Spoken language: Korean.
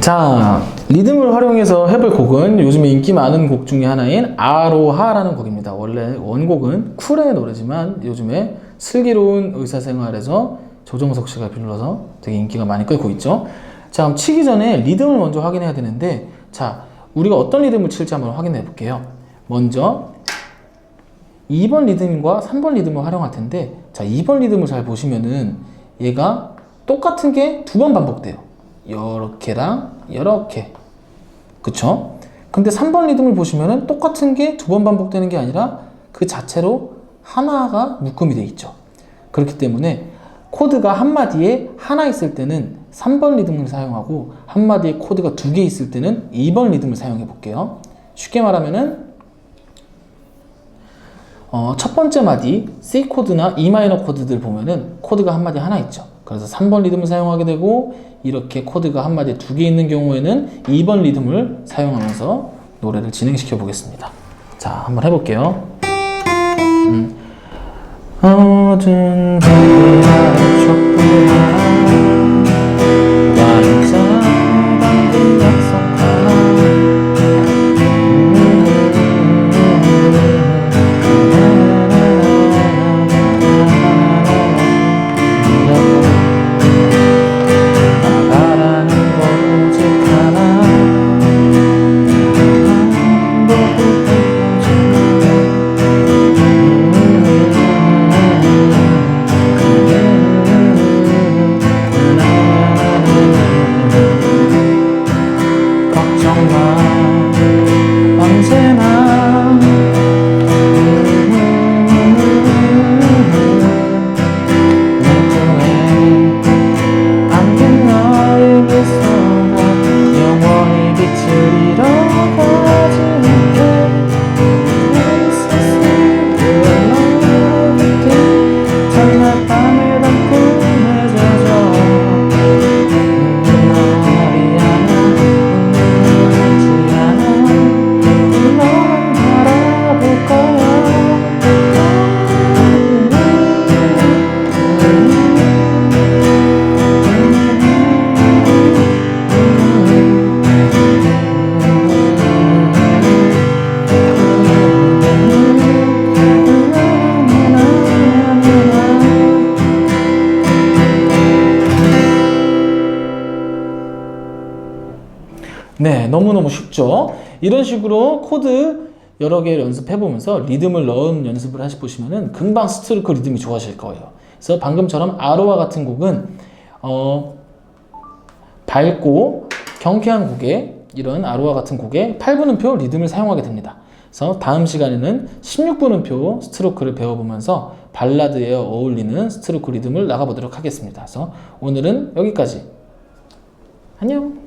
자, 리듬을 활용해서 해볼 곡은 요즘에 인기 많은 곡 중에 하나인 아로하라는 곡입니다. 원래 원곡은 쿨의 노래지만 요즘에 슬기로운 의사생활에서 조정석 씨가 불러서 되게 인기가 많이 끌고 있죠. 자, 그럼 치기 전에 리듬을 먼저 확인해야 되는데, 자, 우리가 어떤 리듬을 칠지 한번 확인해 볼게요. 먼저 2번 리듬과 3번 리듬을 활용할 텐데, 자, 2번 리듬을 잘 보시면은 얘가 똑같은 게 두 번 반복돼요. 요렇게랑 요렇게, 그쵸? 근데 3번 리듬을 보시면은 똑같은 게 두 번 반복되는 게 아니라 그 자체로 하나가 묶음이 돼 있죠. 그렇기 때문에 코드가 한 마디에 하나 있을 때는 3번 리듬을 사용하고 한 마디에 코드가 두 개 있을 때는 2번 리듬을 사용해 볼게요. 쉽게 말하면은 첫 번째 마디 C 코드나 E 마이너 코드들 보면은 코드가 한 마디에 하나 있죠. 그래서 3번 리듬을 사용하게 되고, 이렇게 코드가 한 마디에 두 개 있는 경우에는 2번 리듬을 사용하면서 노래를 진행시켜 보겠습니다. 자, 한번 해볼게요. 어두운 밤의 촛불아 완전 방금 약속하나 네, 너무너무 쉽죠? 이런 식으로 코드 여러 개를 연습해보면서 리듬을 넣은 연습을 해보시면은 금방 스트로크 리듬이 좋아질 거예요. 그래서 방금처럼 아로와 같은 곡은 밝고 경쾌한 곡에, 이런 아로와 같은 곡에 8분음표 리듬을 사용하게 됩니다. 그래서 다음 시간에는 16분음표 스트로크를 배워보면서 발라드에 어울리는 스트로크 리듬을 나가보도록 하겠습니다. 그래서 오늘은 여기까지. 안녕!